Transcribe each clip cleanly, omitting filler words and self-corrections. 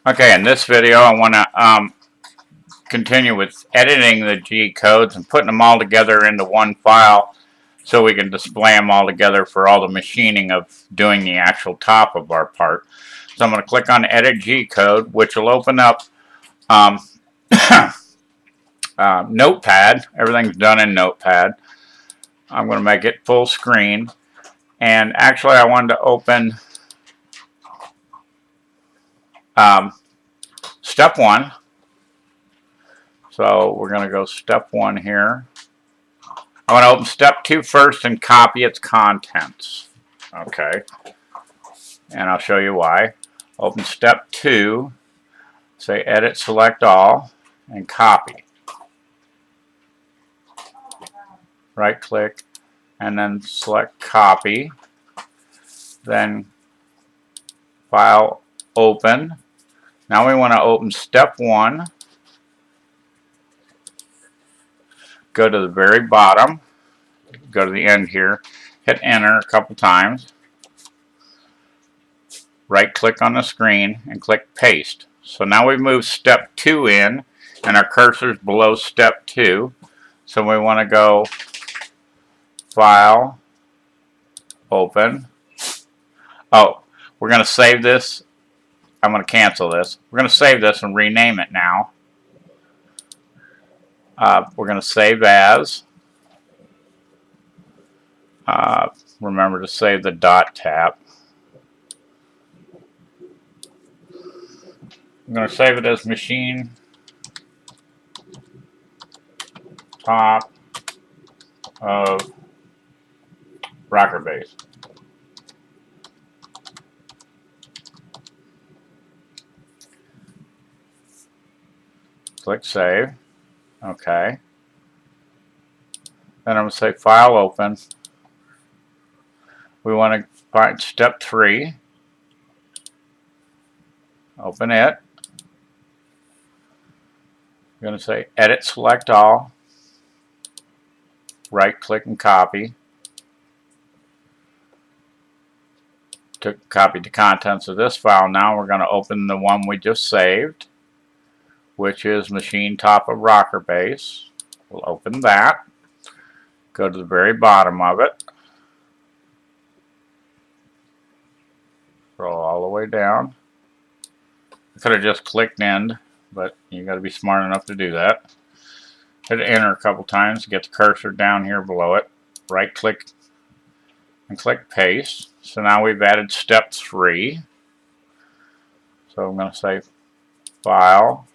Okay, in this video I want to continue with editing the G codes and putting them all together into one file so we can display them all together for all the machining of doing the actual top of our part. So I'm going to click on Edit G Code, which will open up Notepad. Everything's done in Notepad. I'm going to make it full screen. And actually I wanted to open step 1. So we're going to go step 1 here. I want to open step 2 first and copy its contents. Okay. And I'll show you why. Open step 2, say edit, select all, and copy. Right click, and then select copy. Then file, open. Now we want to open step 1. Go to the very bottom, go to the end here, hit enter a couple times, right click on the screen and click paste. So now we've moved step 2 in and our cursor's below step 2. So we want to go file, open. Oh, we're going to save this. I'm going to cancel this. We're going to save this and rename it now. We're going to save as. Remember to save the dot tap. I'm going to save it as machine top of rocker base. Click save. Okay. Then I'm going to say file, open. We want to find step 3. Open it. I'm going to say edit, select all. Right click and copy. To copy the contents of this file. Now we're going to open the one we just saved, which is machine top of rocker base. We'll open that. Go to the very bottom of it. Scroll all the way down. I could have just clicked end, but you got to be smart enough to do that. Hit enter a couple times to get the cursor down here below it. Right click and click paste. So now we've added step 3. So I'm going to say file,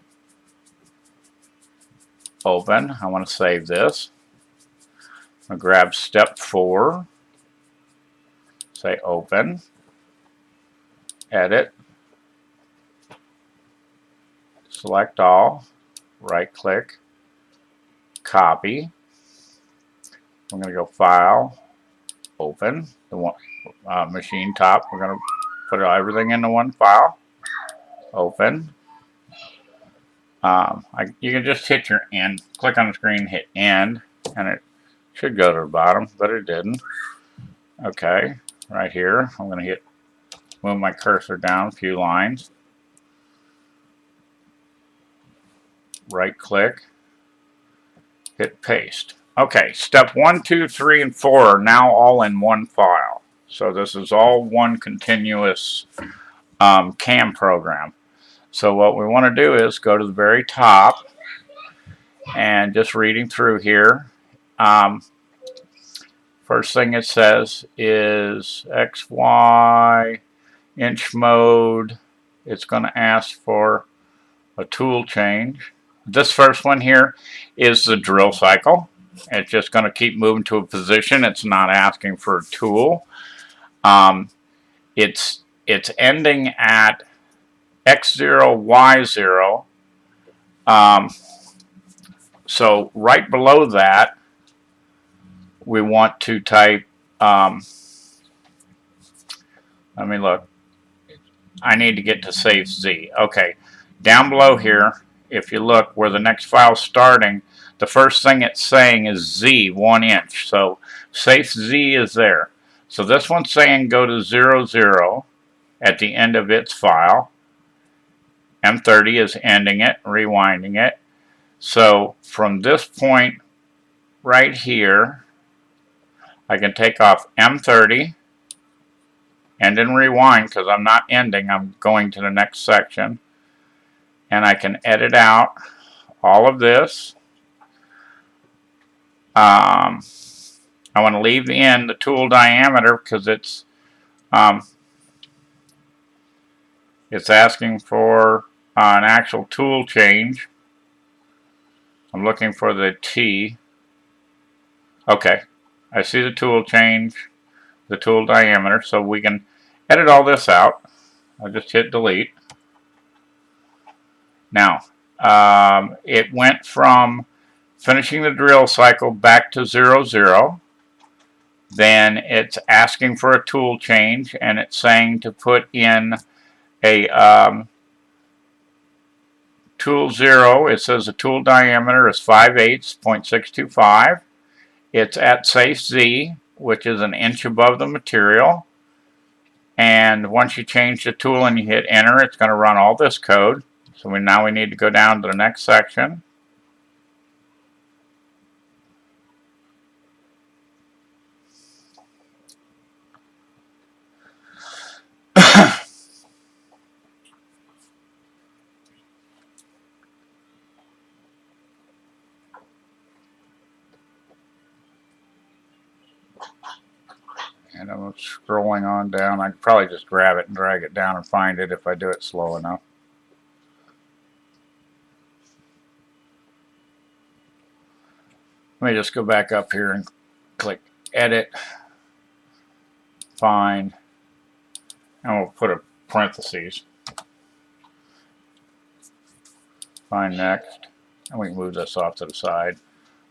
open. I want to save this. I'm going to grab step 4, say open, edit, select all, right click, copy. I'm going to go file, open, the one machine top. We're going to put everything into one file, open. You can just hit your end, click on the screen, hit end, and it should go to the bottom, but it didn't. Okay, right here, I'm going to move my cursor down a few lines. Right click, hit paste. Okay, step 1, 2, 3, and 4 are now all in one file. So this is all one continuous CAM program. So what we want to do is go to the very top and just reading through here. First thing it says is XY, inch mode. It's going to ask for a tool change. This first one here is the drill cycle. It's just going to keep moving to a position. It's not asking for a tool. It's ending at X0, Y0. So right below that, we want to type, let me look. I need to get to safe Z. Okay, down below here, if you look where the next file's starting, the first thing it's saying is Z, 1 inch. So safe Z is there. So this one's saying go to 0, 0. at the end of its file. M30 is ending it, rewinding it. So from this point right here, I can take off M30, end and rewind, because I'm not ending, I'm going to the next section. And I can edit out all of this. I want to leave in the tool diameter because it's asking for an actual tool change. I'm looking for the T. Okay, I see the tool change, the tool diameter, so we can edit all this out. I'll just hit delete. Now, it went from finishing the drill cycle back to 0, 0. Then it's asking for a tool change, and it's saying to put in a tool 0. It says the tool diameter is 5/8, 0.625. It's at safe Z, which is an inch above the material. And once you change the tool and you hit enter, it's going to run all this code. So now we need to go down to the next section. And I'm scrolling on down. I could probably just grab it and drag it down and find it if I do it slow enough. Let me just go back up here and click edit, find, and we'll put a parentheses. Find next, and we can move this off to the side.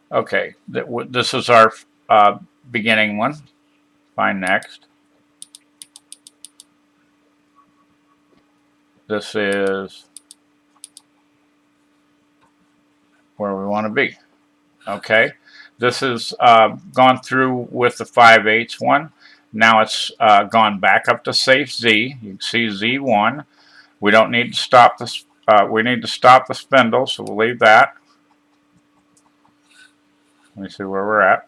Okay, this is our beginning one. Find next. This is where we want to be. Okay, this is gone through with the 5/8 one. Now it's gone back up to safe Z. You can see Z1. We don't need to stop this. We need to stop the spindle, so we'll leave that. Let me see where we're at.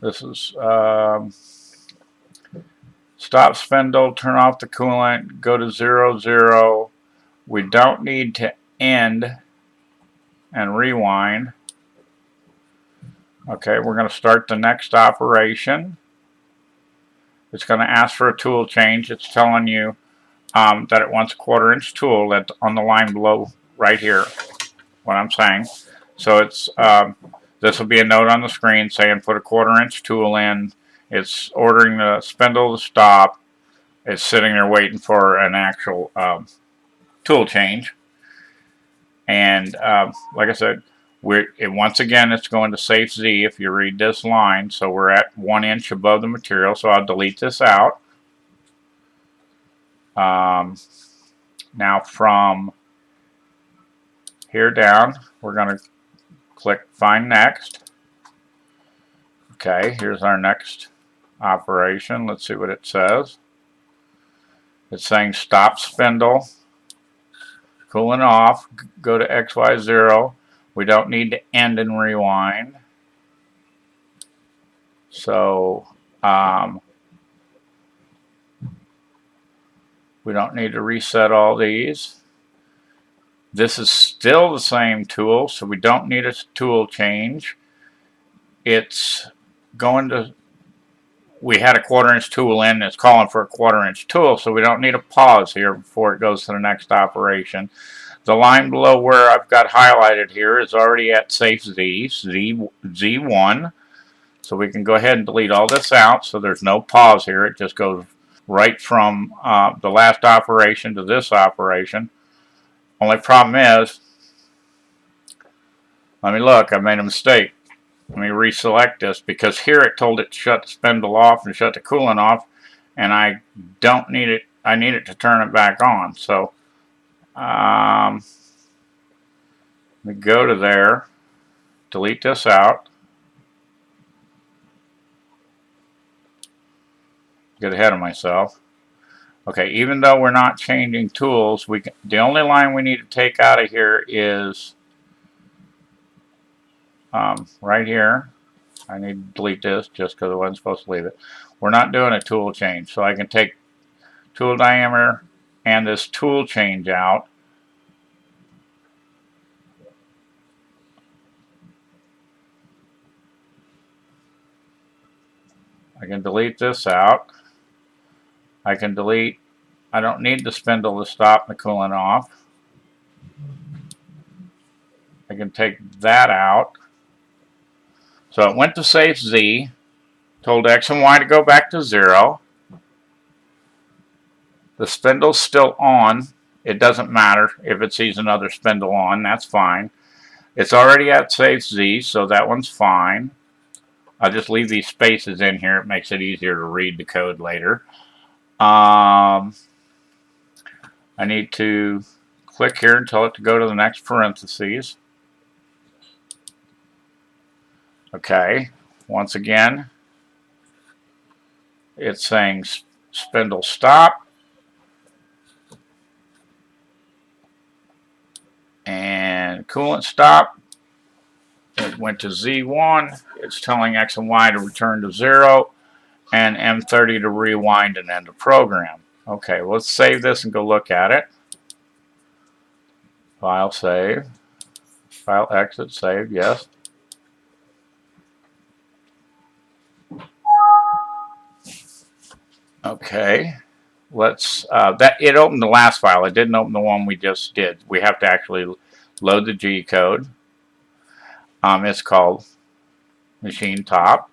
This is stop spindle, turn off the coolant, go to 0, 0. We don't need to end and rewind. Okay, we're going to start the next operation. It's going to ask for a tool change. It's telling you that it wants a 1/4 inch tool. That's on the line below right here, what I'm saying. So it's this will be a note on the screen saying put a 1/4 inch tool in. It's ordering the spindle to stop. It's sitting there waiting for an actual tool change. And like I said, once again, it's going to safe Z if you read this line. So we're at 1 inch above the material. So I'll delete this out. Now from here down, we're going to click find next. Okay, here's our next operation. Let's see what it says. It's saying stop spindle, cooling off, go to XY0. We don't need to end and rewind. So we don't need to reset all these. This is still the same tool, so we don't need a tool change. It's going to, we had a 1/4 inch tool in, it's calling for a 1/4 inch tool, so we don't need a pause here before it goes to the next operation. The line below where I've got highlighted here is already at safe Z, Z1. So we can go ahead and delete all this out, so there's no pause here. It just goes right from the last operation to this operation. Only problem is, let me look, I made a mistake. Let me reselect this, because here it told it to shut the spindle off and shut the coolant off, and I don't need it. I need it to turn it back on. So let me go to there, delete this out. get ahead of myself. Okay, even though we're not changing tools, the only line we need to take out of here is right here. I need to delete this just because I wasn't supposed to leave it. We're not doing a tool change, so I can take tool diameter and this tool change out. I can delete this out. I don't need the spindle to stop the coolant off. I can take that out. So it went to safe Z, told X and Y to go back to 0. The spindle's still on. It doesn't matter if it sees another spindle on, that's fine. It's already at safe Z, so that one's fine. I'll just leave these spaces in here. It makes it easier to read the code later. I need to click here and tell it to go to the next parentheses. Okay, once again, it's saying spindle stop. And coolant stop. It went to Z1. It's telling X and Y to return to 0. And M30 to rewind and end the program. Okay, let's save this and go look at it. File save. File exit, save, yes. Okay, let's, it opened the last file. It didn't open the one we just did. We have to actually load the G code. It's called machine top.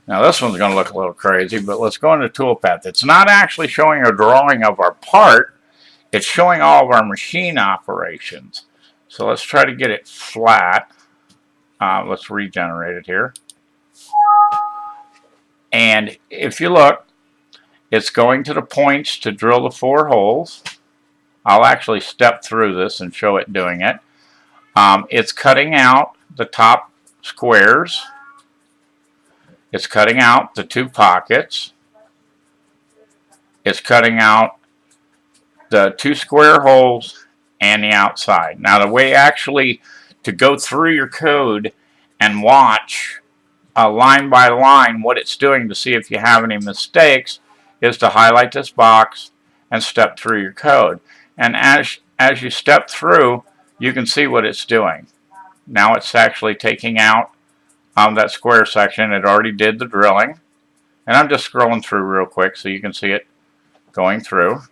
Now this one's going to look a little crazy, but let's go into toolpath. It's not actually showing a drawing of our part. It's showing all of our machine operations. So let's try to get it flat. Let's regenerate it here. And if you look, it's going to the points to drill the 4 holes. I'll actually step through this and show it doing it. It's cutting out the top squares. It's cutting out the 2 pockets. It's cutting out the 2 square holes and the outside. Now the way actually to go through your code and watch line by line what it's doing to see if you have any mistakes is to highlight this box and step through your code. And as you step through, you can see what it's doing. Now it's actually taking out that square section. It already did the drilling. And I'm just scrolling through real quick so you can see it going through.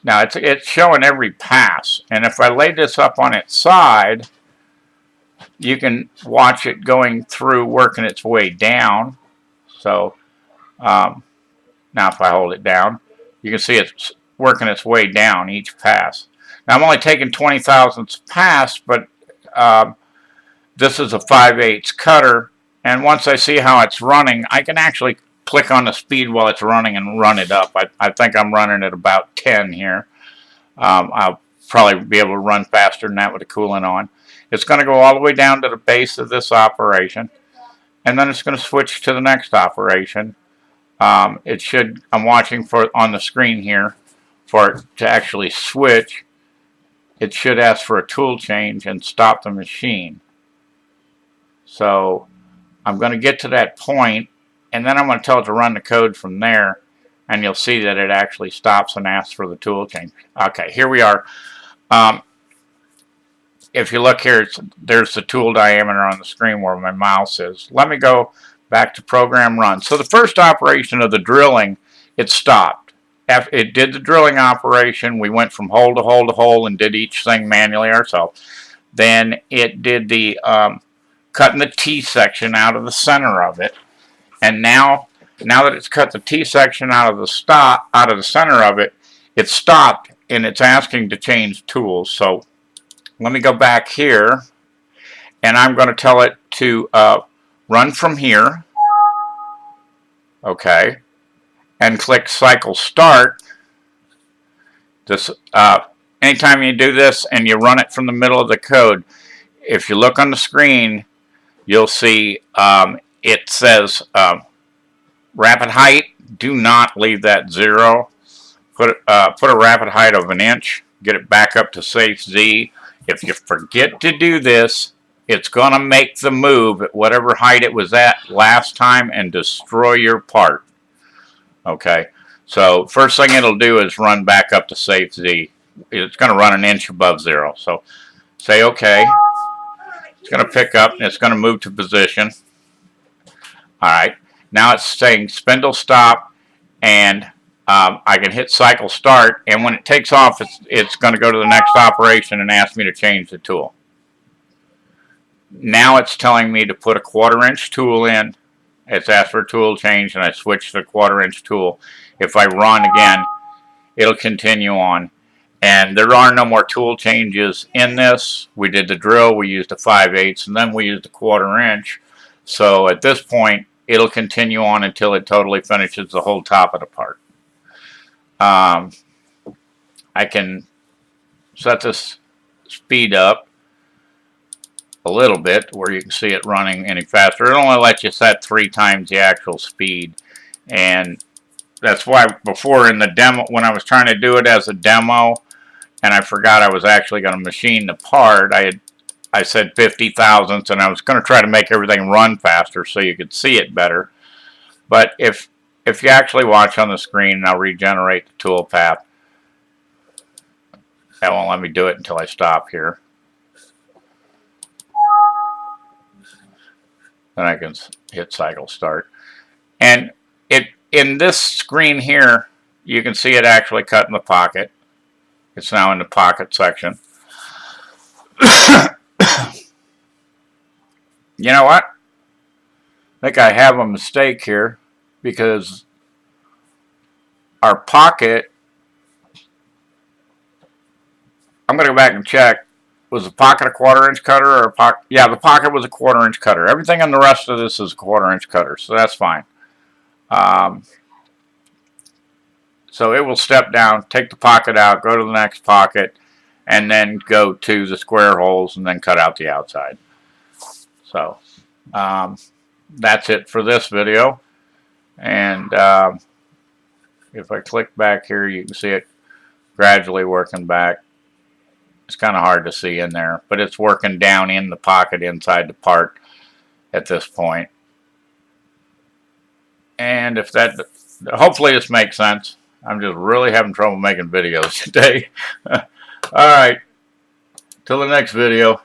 Now it's showing every pass, and if I lay this up on its side, you can watch it going through, working its way down. So now if I hold it down, you can see it's working its way down each pass. Now I'm only taking 20 thousandths pass, but this is a 5/8 cutter, and once I see how it's running, I can actually click on the speed while it's running and run it up. I think I'm running at about 10 here. I'll probably be able to run faster than that with the coolant on. It's going to go all the way down to the base of this operation, and then it's going to switch to the next operation. I'm watching for on the screen here for it to actually switch. It should ask for a tool change and stop the machine. So I'm going to get to that point, and then I'm going to tell it to run the code from there, and you'll see that it actually stops and asks for the tool change. Okay, here we are. If you look here, there's the tool diameter on the screen where my mouse is. Let me go back to program run. So the first operation of the drilling, it stopped. After it did the drilling operation, we went from hole to hole to hole and did each thing manually ourselves. Then it did the cutting the T section out of the center of it. And now that it's cut the T section out of the center of it, it stopped and it's asking to change tools. So let me go back here, and I'm going to tell it to run from here, okay, and click cycle start. This anytime you do this and you run it from the middle of the code, if you look on the screen, you'll see it says rapid height. Do not leave that 0. Put a rapid height of 1 inch. Get it back up to safe Z. If you forget to do this, it's going to make the move at whatever height it was at last time and destroy your part. Okay, so first thing it'll do is run back up to safe Z. It's going to run 1 inch above 0. So say OK. It's going to pick up and it's going to move to position. All right, now it's saying spindle stop, and I can hit cycle start, and when it takes off, it's going to go to the next operation and ask me to change the tool. Now it's telling me to put a 1/4 inch tool in. It's asked for a tool change, and I switch to the 1/4 inch tool. If I run again, it'll continue on. And there are no more tool changes in this. We did the drill, we used a 5/8, and then we used a 1/4 inch. So at this point, it'll continue on until it totally finishes the whole top of the part. I can set this speed up a little bit where you can see it running any faster. It only lets you set 3 times the actual speed, and that's why before in the demo, when I was trying to do it as a demo and I forgot I was actually going to machine the part, I said 50 thousandths, and I was going to try to make everything run faster so you could see it better. But if you actually watch on the screen, and I'll regenerate the tool path. That won't let me do it until I stop here. Then I can hit cycle start. And in this screen here, you can see it actually cut in the pocket. It's now in the pocket section. You know what? I think I have a mistake here, because our pocket, I'm going to go back and check, was the pocket a 1/4 inch cutter or a pocket? Yeah, the pocket was a 1/4 inch cutter. Everything on the rest of this is a 1/4 inch cutter, so that's fine. So it will step down, take the pocket out, go to the next pocket, and then go to the square holes and then cut out the outside. So that's it for this video. And if I click back here, you can see it gradually working back. It's kind of hard to see in there, but it's working down in the pocket inside the part at this point. And if that, hopefully this makes sense. I'm just really having trouble making videos today. All right, till the next video.